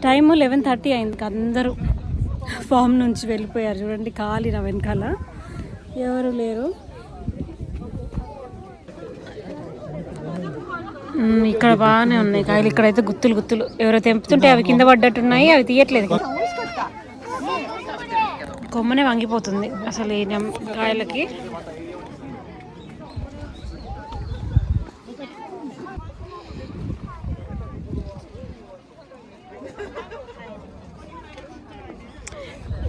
Time 11:30 అయింది. అందరూ form నుంచి వెళ్ళిపోయారు. చూడండి ఖాళీ నా వెనకాల ఎవరు లేరు. ఇక్కడ బాగానే ఉన్నాయి కాయలు. ఇక్కడైతే గుత్తులు ఎవరో తెంపుతుంటే అవి కింద పడ్డట్టున్నాయి. అవి తీయట్లేదు. కొమ్మనే వంగిపోతుంది అసలు ఈ కాయలకి.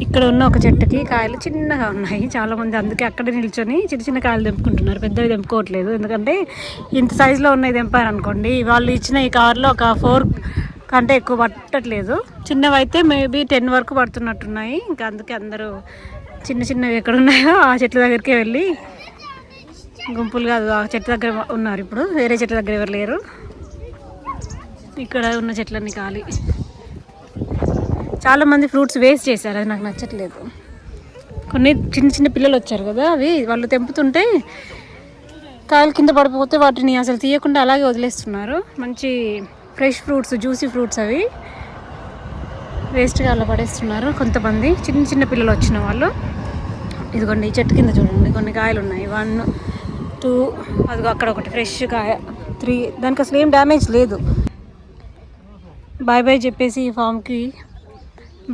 ఇక్కడ ఉన్న ఒక చెట్టుకి కాయలు చిన్నగా ఉన్నాయి. చాలామంది అందుకే అక్కడే నిల్చొని చిన్న కాయలు తెంపుకుంటున్నారు. పెద్దవి తెంపుకోవట్లేదు. ఎందుకంటే ఇంత సైజులో ఉన్నాయి తెంపారనుకోండి, వాళ్ళు ఇచ్చిన ఈ కవర్లో ఒక 4 కంటే ఎక్కువ పట్టట్లేదు. చిన్నవి అయితే మేబీ 10 వరకు పడుతున్నట్టున్నాయి. ఇంకా అందుకే అందరూ చిన్నవి ఎక్కడ ఉన్నాయో ఆ చెట్ల దగ్గరికే వెళ్ళి గుంపులుగా ఆ చెట్టు దగ్గర ఉన్నారు. ఇప్పుడు వేరే చెట్ల దగ్గర ఎవరు లేరు. ఇక్కడ ఉన్న చెట్లన్నీ ఖాళీ. చాలామంది ఫ్రూట్స్ వేస్ట్ చేశారు. అది నాకు నచ్చట్లేదు. కొన్ని చిన్న పిల్లలు వచ్చారు కదా, అవి వాళ్ళు తెంపుతుంటే కాయలు కింద పడిపోతే వాటిని అసలు తీయకుండా అలాగే వదిలేస్తున్నారు. మంచి ఫ్రెష్ ఫ్రూట్స్, జ్యూసీ ఫ్రూట్స్ అవి వేస్ట్గా అలా పడేస్తున్నారు కొంతమంది చిన్న పిల్లలు వచ్చిన వాళ్ళు. ఇదిగోండి ఈ చెట్టు కింద చూడండి కొన్ని కాయలు ఉన్నాయి. 1, 2, అదిగో అక్కడ ఒకటి ఫ్రెష్ కాయ 3. దానికి అసలు ఏం డ్యామేజ్ లేదు. బాయ్ చెప్పేసి ఈ ఫామ్కి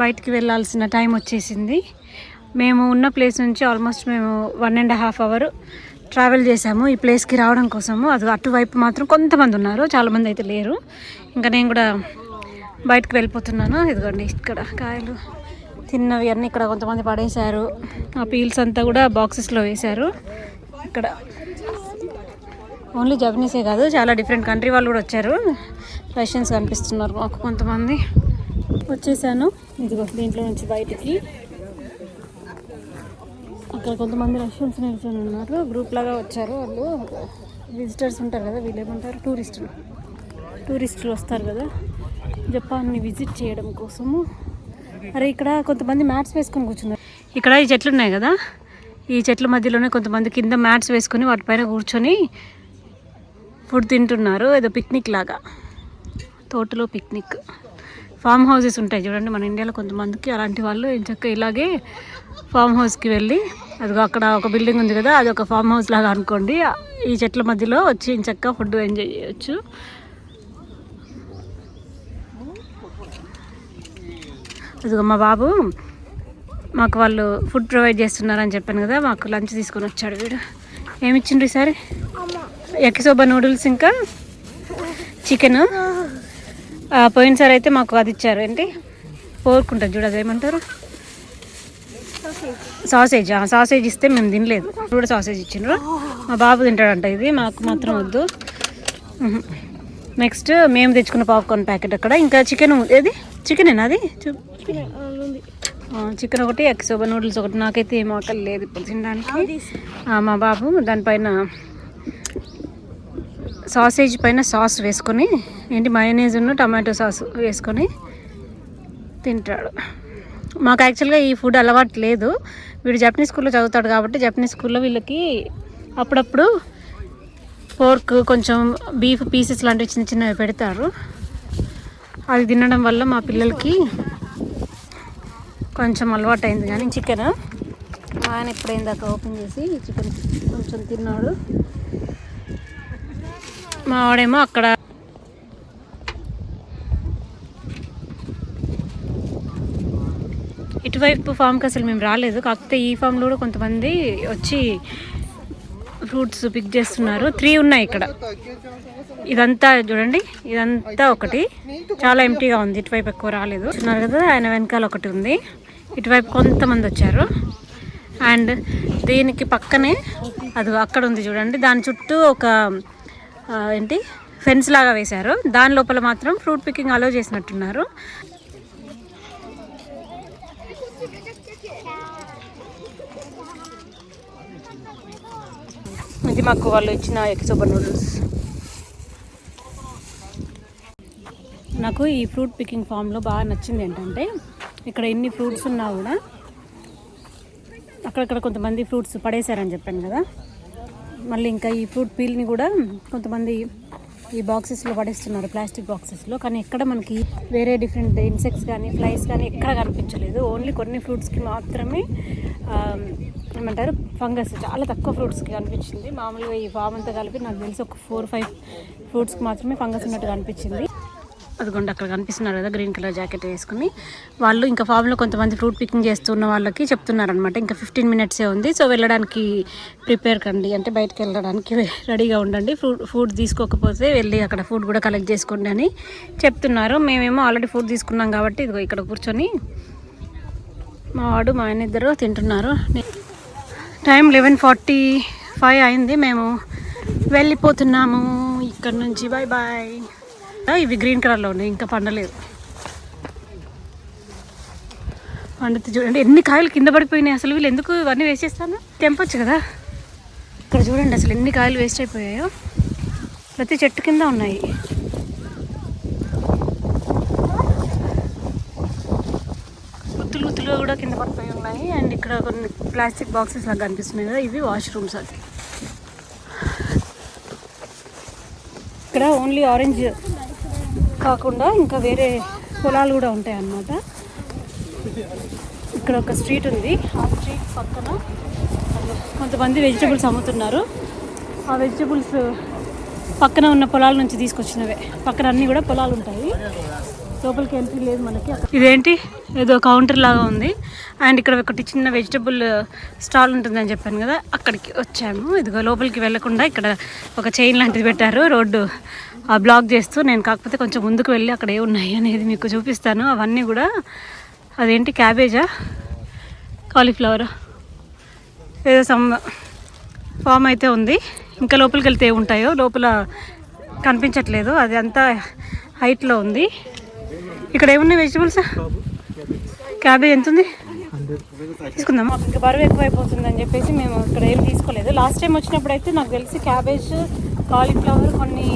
బయటికి వెళ్ళాల్సిన టైం వచ్చేసింది. మేము ఉన్న ప్లేస్ నుంచి ఆల్మోస్ట్ మేము 1.5 అవర్ ట్రావెల్ చేసాము ఈ ప్లేస్కి రావడం కోసము. అది అటువైపు మాత్రం కొంతమంది ఉన్నారు, చాలామంది అయితే లేరు. ఇంకా నేను కూడా బయటకు వెళ్ళిపోతున్నాను. ఇదిగోండి ఇక్కడ కాయలు తిన్నవి అన్నీ ఇక్కడ కొంతమంది పడేశారు. ఆ పీల్స్ అంతా కూడా బాక్సెస్లో వేశారు. ఇక్కడ ఓన్లీ జపనీసే కాదు, చాలా డిఫరెంట్ కంట్రీ వాళ్ళు కూడా వచ్చారు. రష్యన్స్ కనిపిస్తున్నారు మాకు కొంతమంది. వచ్చేసాను ఇదిగో దీంట్లో నుంచి బయటికి. అక్కడ కొంతమంది రష్యన్స్ నిల్చొని ఉన్నారు, గ్రూప్ లాగా వచ్చారు. వాళ్ళు విజిటర్స్ ఉంటారు కదా, వీళ్ళు ఏమంటారు టూరిస్టులు వస్తారు కదా జపాన్ని విజిట్ చేయడం కోసము. అరే ఇక్కడ కొంతమంది మ్యాట్స్ వేసుకొని కూర్చున్నారు. ఇక్కడ ఈ చెట్లు ఉన్నాయి కదా, ఈ చెట్ల మధ్యలోనే కొంతమంది కింద మ్యాట్స్ వేసుకొని వాటిపైన కూర్చొని ఫుడ్ తింటున్నారు. ఏదో పిక్నిక్ లాగా, తోటలో పిక్నిక్. ఫామ్ హౌసెస్ ఉంటాయి చూడండి మన ఇండియాలో కొంతమందికి, అలాంటి వాళ్ళు ఎంచక్క ఇలాగే ఫామ్ హౌస్కి వెళ్ళి, అదిగో అక్కడ ఒక బిల్డింగ్ ఉంది కదా, అది ఒక ఫామ్ హౌస్ లాగా అనుకోండి. ఈ చెట్ల మధ్యలో వచ్చి ఎంచక్క ఫుడ్ ఎంజాయ్ చేయొచ్చు. అదిగో మా బాబు మాకు వాళ్ళు ఫుడ్ ప్రొవైడ్ చేస్తున్నారని చెప్పాను కదా, మాకు లంచ్ తీసుకొని వచ్చాడు వీడు. ఏమి ఇచ్చిండ్రు ఈసారి? యకిసోబా నూడిల్స్ ఇంకా చికెన్. పోయినసారి అయితే మాకు అది ఇచ్చారు, ఏంటి పోర్క్ ఉంటుంది చూడు, అదేమంటారు సాసేజ్ ఇస్తే మేము తినలేదు. కూడా సాసేజ్ ఇచ్చిండ్రు. మా బాబు తింటాడంట ఇది, మాకు మాత్రం వద్దు. నెక్స్ట్ మేము తెచ్చుకున్న పాప్కార్న్ ప్యాకెట్ అక్కడ. ఇంకా చికెన్, ఏది చికెనేనా అది? చికెన్ ఒకటి, యకిసోబా నూడిల్స్ ఒకటి. నాకైతే ఏం ఆకలి లేదు ఇప్పుడు తినడానికి. మా బాబు దానిపైన సాసేజ్ పైన సాస్ వేసుకొని, ఏంటి మయోనీస్ ఉన్న టమాటో సాస్ వేసుకొని తింటాడు. మాకు యాక్చువల్గా ఈ ఫుడ్ అలవాటు లేదు. వీడు జపనీస్ స్కూల్లో చదువుతాడు కాబట్టి జపనీస్ స్కూల్లో వీళ్ళకి అప్పుడప్పుడు పోర్క్, కొంచెం బీఫ్ పీసెస్ లాంటివి చిన్నవి పెడతారు. అది తినడం వల్ల మా పిల్లలకి కొంచెం అలవాటు అయింది. కానీ చికెన్ ఆయన ఇప్పుడైందాక ఓపెన్ చేసి చికెన్ కొంచెం తిన్నాడు. మా వాడేమో అక్కడ ఇటువైపు ఫామ్కి అసలు మేము రాలేదు. కాకపోతే ఈ ఫామ్లో కూడా కొంతమంది వచ్చి ఫ్రూట్స్ పిక్ చేస్తున్నారు. 3 ఉన్నాయి ఇక్కడ. ఇదంతా చూడండి, ఇదంతా ఒకటి చాలా ఎంటీగా ఉంది. ఇటువైపు ఎక్కువ రాలేదు. చూస్తున్నారు కదా, ఆయన వెనకాల ఒకటి ఉంది. ఇటువైపు కొంతమంది వచ్చారు. అండ్ దీనికి పక్కనే అది అక్కడ ఉంది చూడండి, దాని చుట్టూ ఒక ఏంటి ఫెన్స్ లాగా వేశారు. దాని లోపల మాత్రం ఫ్రూట్ పికింగ్ అలో చేసినట్టున్నారు. ఇది మాకు వాళ్ళు ఇచ్చిన యకిసోబా నూడిల్స్. నాకు ఈ ఫ్రూట్ పికింగ్ ఫామ్లో బాగా నచ్చింది ఏంటంటే, ఇక్కడ ఎన్ని ఫ్రూట్స్ ఉన్నా కూడా అక్కడక్కడ కొంతమంది ఫ్రూట్స్ పడేశారని చెప్పాను కదా, మళ్ళీ ఇంకా ఈ ఫ్రూట్ పీల్ని కూడా కొంతమంది ఈ బాక్సెస్లో పడేస్తున్నారు, ప్లాస్టిక్ బాక్సెస్లో. కానీ ఎక్కడ మనకి వేరే డిఫరెంట్ ఇన్సెక్ట్స్ కానీ ఫ్లైస్ కానీ ఎక్కడ కనిపించలేదు. ఓన్లీ కొన్ని ఫ్రూట్స్కి మాత్రమే ఏమంటారు ఫంగస్, చాలా తక్కువ ఫ్రూట్స్కి కనిపించింది. మామూలుగా ఈ ఫామ్ అంతా కలిపి నాకు తెలిసి ఒక 4-5 ఫ్రూట్స్కి మాత్రమే ఫంగస్ ఉన్నట్టు కనిపించింది. అదిగోండి అక్కడ కనిపిస్తున్నారు కదా గ్రీన్ కలర్ జాకెట్ వేసుకుని వాళ్ళు. ఇంకా ఫామ్లో కొంతమంది ఫ్రూట్ పికింగ్ చేస్తున్న వాళ్ళకి చెప్తున్నారనమాట, ఇంకా 15 మినిట్సే ఉంది, సో వెళ్ళడానికి ప్రిపేర్ కండి, అంటే బయటకు వెళ్ళడానికి రెడీగా ఉండండి. ఫుడ్ తీసుకోకపోతే వెళ్ళి అక్కడ ఫుడ్ కూడా కలెక్ట్ చేసుకోండి అని చెప్తున్నారు. మేమేమో ఆల్రెడీ ఫుడ్ తీసుకున్నాం కాబట్టి ఇదిగో ఇక్కడ కూర్చొని మా వాడు మా ఆయన ఇద్దరు తింటున్నారు. టైం 11:45 అయింది, మేము వెళ్ళిపోతున్నాము ఇక్కడ నుంచి. Bye bye. ఇవి గ్రీన్ కలర్లో ఉన్నాయి, ఇంకా పండలేదు. పండితే చూడండి ఎన్ని కాయలు కింద పడిపోయినాయి. అసలు వీళ్ళు ఎందుకు ఇవన్నీ వేసేస్తాను, తెంపొచ్చు కదా. ఇక్కడ చూడండి అసలు ఎన్ని కాయలు వేస్ట్ అయిపోయాయో, ప్రతి చెట్టు కింద ఉన్నాయి. గుత్తులు కూడా కింద పడిపోయి ఉన్నాయి. అండ్ ఇక్కడ కొన్ని ప్లాస్టిక్ బాక్సెస్ లాగా కనిపిస్తున్నాయి కదా, ఇవి వాష్రూమ్స్. అది ఇక్కడ ఓన్లీ ఆరెంజ్ కాకుండా ఇంకా వేరే పొలాలు కూడా ఉంటాయి అన్నమాట. ఇక్కడ ఒక స్ట్రీట్ ఉంది, ఆ స్ట్రీట్ పక్కన కొంతమంది వెజిటబుల్స్ అమ్ముతున్నారు. ఆ వెజిటబుల్స్ పక్కన ఉన్న పొలాల నుంచి తీసుకొచ్చినవే. పక్కన అన్నీ కూడా పొలాలు ఉంటాయి, లోపలికి ఎంట్రీ లేదు మనకి. ఇదేంటి ఏదో కౌంటర్ లాగా ఉంది. అండ్ ఇక్కడ ఒకటి చిన్న వెజిటబుల్ స్టాల్ ఉంటుందని చెప్పాను కదా, అక్కడికి వచ్చాము. ఇదిగో లోపలికి వెళ్ళకుండా ఇక్కడ ఒక చైన్ లాంటిది పెట్టారు, రోడ్డు బ్లాక్ చేస్తూ. నేను కాకపోతే కొంచెం ముందుకు వెళ్ళి అక్కడ ఏ ఉన్నాయి అనేది మీకు చూపిస్తాను. అవన్నీ కూడా అదేంటి క్యాబేజా, కాలీఫ్లవరా, ఏదో సమ్ ఫామ్ అయితే ఉంది. ఇంకా లోపలికి వెళ్తే ఉంటాయో లోపల కనిపించట్లేదు, అది అంతా హైట్లో ఉంది. ఇక్కడ ఏమున్నాయి వెజిటబుల్స్? క్యాబేజ్ ఎంత ఉంది తీసుకుందాం. ఇంకా బరువు ఎక్కువ అయిపోతుంది అని చెప్పేసి మేము ఇక్కడ ఏం తీసుకోలేదు. లాస్ట్ టైం వచ్చినప్పుడు అయితే నాకు తెలిసి క్యాబేజ్, కాలీఫ్లవర్, కొన్ని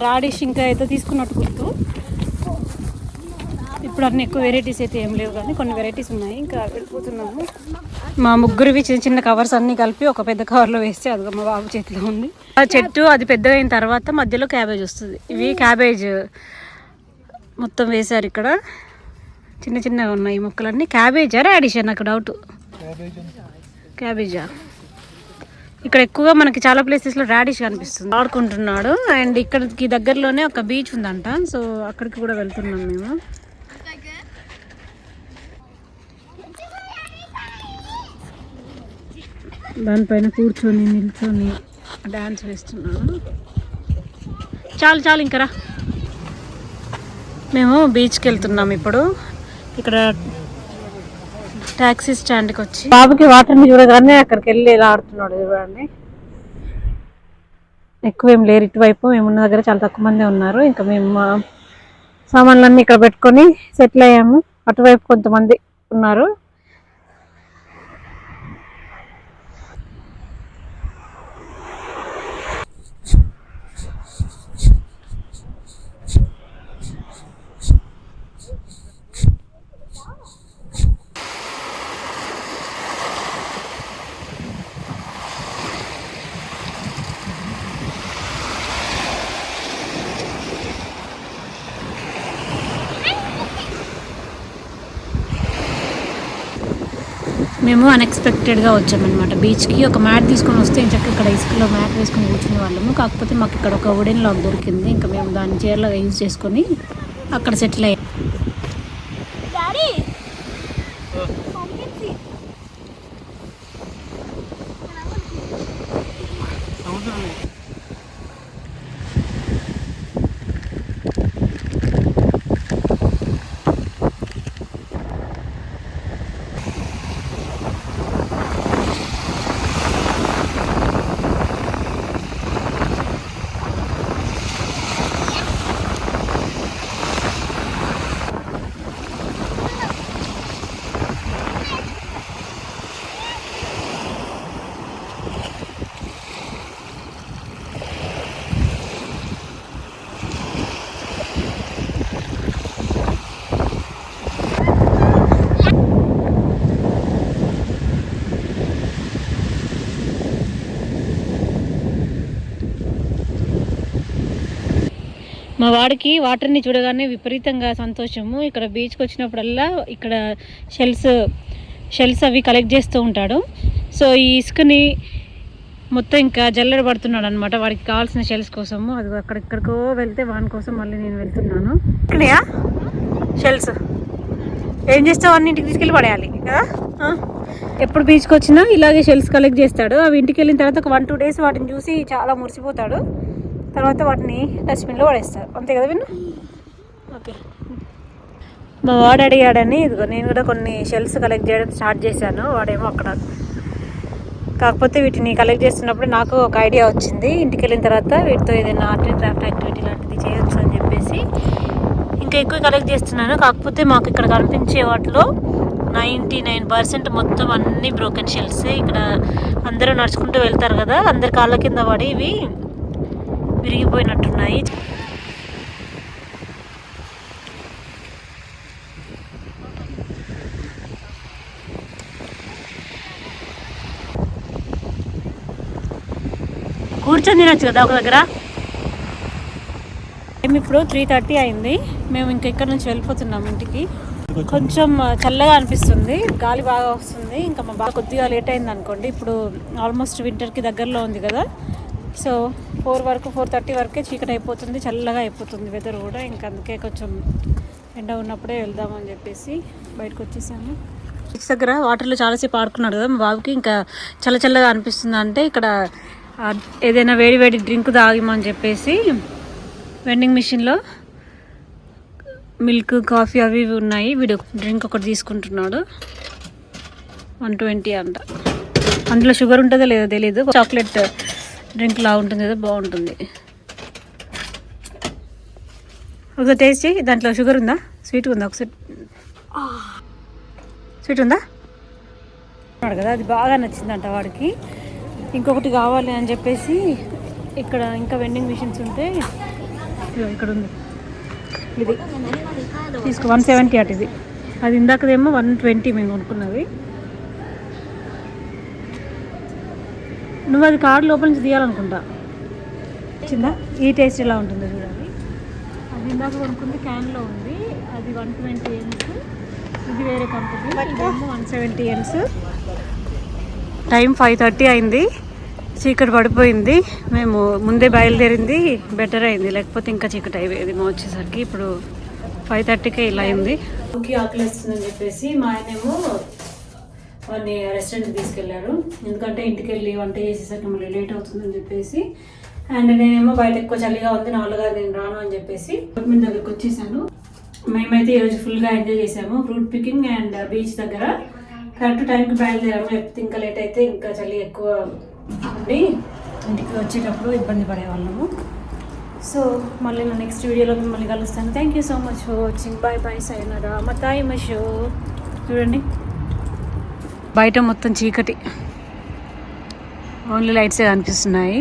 రాడిష్ ఇంకా అయితే తీసుకున్నట్టు గుర్తు. ఇప్పుడు అన్ని ఎక్కువ వెరైటీస్ అయితే ఏం లేవు, కానీ కొన్ని వెరైటీస్ ఉన్నాయి. ఇంకా వెళ్ళిపోతున్నాము. మా ముగ్గురివి చిన్న చిన్న కవర్స్ అన్నీ కలిపి ఒక పెద్ద కవర్లో వేస్తే అది మా బాబు చేతిలో ఉంది. ఆ చెట్టు అది పెద్దగా అయిన తర్వాత మధ్యలో క్యాబేజ్ వస్తుంది. ఇవి క్యాబేజ్ మొత్తం వేశారు. ఇక్కడ చిన్న చిన్నగా ఉన్నాయి మొక్కలన్నీ. క్యాబేజా రాడిష్ నాకు డౌట్. క్యాబేజా. ఇక్కడ ఎక్కువగా మనకి చాలా ప్లేసెస్లో రాడిష్ కనిపిస్తుంది. ఆడుకుంటున్నాడు. అండ్ ఇక్కడికి దగ్గరలోనే ఒక బీచ్ ఉందంట, సో అక్కడికి కూడా వెళ్తున్నాం మేము. దానిపైన కూర్చొని నిల్చొని డ్యాన్స్ వేస్తున్నాను. చాలు చాలు ఇంకా రా. మేము బీచ్కి వెళ్తున్నాం ఇప్పుడు. ఇక్కడ ట్యాక్సీ స్టాండ్కి వచ్చి బాబుకి వాటర్ని చూడగానే అక్కడికి వెళ్ళి ఇలా ఆడుతున్నాడు చూడండి. ఎక్కువ ఏం లేరు ఇటువైపు, మేమున్న దగ్గర చాలా తక్కువ మంది ఉన్నారు. ఇంకా మేము మా సామాన్లన్నీ ఇక్కడ పెట్టుకొని సెటిల్ అయ్యాము. అటువైపు కొంతమంది ఉన్నారు. మేము అన్ఎక్స్పెక్టెడ్గా వచ్చామన్నమాట బీచ్కి. ఒక మ్యాట్ తీసుకొని వస్తే ఇంచక్క ఇక్కడ ఇసుకలో మ్యాట్ వేసుకొని కూర్చునే వాళ్ళము. కాకపోతే మాకు ఇక్కడ ఒక వుడెన్ లాక్ దొరికింది. ఇంకా మేము దాన్ని చైర్లాగా యూజ్ చేసుకొని అక్కడ సెటిల్ అయ్యాం. మా వాడికి వాటర్ని చూడగానే విపరీతంగా సంతోషము. ఇక్కడ బీచ్కి వచ్చినప్పుడల్లా ఇక్కడ షెల్స్ అవి కలెక్ట్ చేస్తూ ఉంటాడు. సో ఈ ఇసుకని మొత్తం ఇంకా జల్లెడ పడుతున్నాడు అనమాట వాడికి కావాల్సిన షెల్స్ కోసము. అది అక్కడిక్కడికో వెళ్తే వాని కోసం మళ్ళీ నేను వెళ్తున్నాను. ఇక్కడయా షెల్స్ ఏం చేస్తావు, అన్నింటికి తీసుకెళ్ళి పడేయాలి కదా. ఎప్పుడు బీచ్కి వచ్చినా ఇలాగే షెల్స్ కలెక్ట్ చేస్తాడు. అవి ఇంటికి వెళ్ళిన తర్వాత ఒక 1-2 days వాటిని చూసి చాలా మురిసిపోతాడు. తర్వాత వాటిని డస్ట్బిన్లో పడేస్తారు, అంతే కదా విన్ను. ఓకే, మా వాడు అడిగాడని ఇదిగో నేను కూడా కొన్ని షెల్స్ కలెక్ట్ చేయడం స్టార్ట్ చేశాను. వాడేమో అక్కడ, కాకపోతే వీటిని కలెక్ట్ చేస్తున్నప్పుడు నాకు ఒక ఐడియా వచ్చింది. ఇంటికి వెళ్ళిన తర్వాత వీటితో ఏదైనా ఆర్ట్ అండ్ క్రాఫ్ట్ యాక్టివిటీ లాంటిది చేయొచ్చు అని చెప్పేసి ఇంకా ఎక్కువ కలెక్ట్ చేస్తున్నాను. కాకపోతే మాకు ఇక్కడ కనిపించే వాటిలో 99% మొత్తం అన్నీ బ్రోకెన్ షెల్సే. ఇక్కడ అందరూ నడుచుకుంటూ వెళ్తారు కదా, అందరి కాళ్ళ కింద పడి ఇవి విరిగిపోయినట్టున్నాయి. కూర్చొని తినొచ్చు కదా ఒక దగ్గర. మేము ఇప్పుడు 3:30 అయింది. మేము ఇంకా ఇక్కడ నుంచి వెళ్ళిపోతున్నాం ఇంటికి. కొంచెం చల్లగా అనిపిస్తుంది, గాలి బాగా వస్తుంది. ఇంకా మా బాగా కొద్దిగా లేట్ అయింది అనుకోండి. ఇప్పుడు ఆల్మోస్ట్ వింటర్కి దగ్గరలో ఉంది కదా. సో 4:30 వరకే చీకటి అయిపోతుంది, చల్లగా అయిపోతుంది వెదర్ కూడా. ఇంకా అందుకే కొంచెం ఎండ ఉన్నప్పుడే వెళ్దామని చెప్పేసి బయటకు వచ్చేసాము. బీచ్ దగ్గర వాటర్లో చాలాసేపు ఆడుకున్నాడు కదా మా బాబుకి. ఇంకా చల్లగా అనిపిస్తుంది అంటే ఇక్కడ ఏదైనా వేడి డ్రింక్ తాగిమని చెప్పేసి వెండింగ్ మిషన్లో మిల్క్, కాఫీ అవి ఇవి ఉన్నాయి. వీడు డ్రింక్ ఒకటి తీసుకుంటున్నాడు. 120 అంట. అందులో షుగర్ ఉంటుందో లేదో తెలీదు. చాక్లెట్ డ్రింక్ లా ఉంటుంది కదా, బాగుంటుంది. ఒకసారి టేస్ట్ చేయి. దాంట్లో షుగర్ ఉందా, స్వీట్ ఉందా? ఒకసారి స్వీట్ ఉందా కదా, అది బాగా నచ్చిందంట వాడికి. ఇంకొకటి కావాలి అని చెప్పేసి ఇక్కడ ఇంకా వెండింగ్ మిషన్స్ ఉంటే ఇక్కడ ఉంది, ఇది తీసుకో. 170 అటు. ఇది అది ఇందాకదేమో 120 మేము కొనుక్కున్నది. నువ్వు అది కార్ లోపల నుంచి తీయాలనుకుంటా. వచ్చిందా? ఈ టేస్ట్ ఎలా ఉంటుందో చూడాలి. అది ఇందాక కొనుక్కుంది, క్యాన్లో ఉంది. అది 120 yens. ఇది వేరే కంపెనీ, ఇదేమో 170 yens. టైం 5:30 అయింది, చీకటి పడిపోయింది. మేము ముందే బయలుదేరింది బెటర్ అయింది, లేకపోతే ఇంకా చీకటి అయిపోయేది మా వచ్చేసరికి. ఇప్పుడు 5:30కే ఇలా అయింది. ఆకలి వేస్తుందని చెప్పేసి మా ఆయనేమో వాడిని రెస్టారెంట్కి తీసుకెళ్ళారు. ఎందుకంటే ఇంటికి వెళ్ళి వంట చేసేసరికి మళ్ళీ లేట్ అవుతుందని చెప్పేసి. అండ్ నేనేమో బయట ఎక్కువ చలిగా ఉంది, నా వల్లగా నేను రాను అని చెప్పేసి మీ దగ్గరకు వచ్చేసాను. మేమైతే ఈరోజు ఫుల్గా ఎంజాయ్ చేసాము. ఫ్రూట్ పికింగ్ అండ్ బీచ్ దగ్గర కరెక్ట్ టైంకి బయలుదేరాము. లేకపోతే ఇంకా లేట్ అయితే ఇంకా చలి ఎక్కువ ఉండి ఇంటికి వచ్చేటప్పుడు ఇబ్బంది పడేవాళ్ళము. సో మళ్ళీ నా నెక్స్ట్ వీడియోలో మిమ్మల్ని కలుస్తాను. Thank you so much for watching. Bye bye, సైనరా, మతాయి మషో. చూడండి బయట మొత్తం చీకటి, ఓన్లీ లైట్సే కనిపిస్తున్నాయి.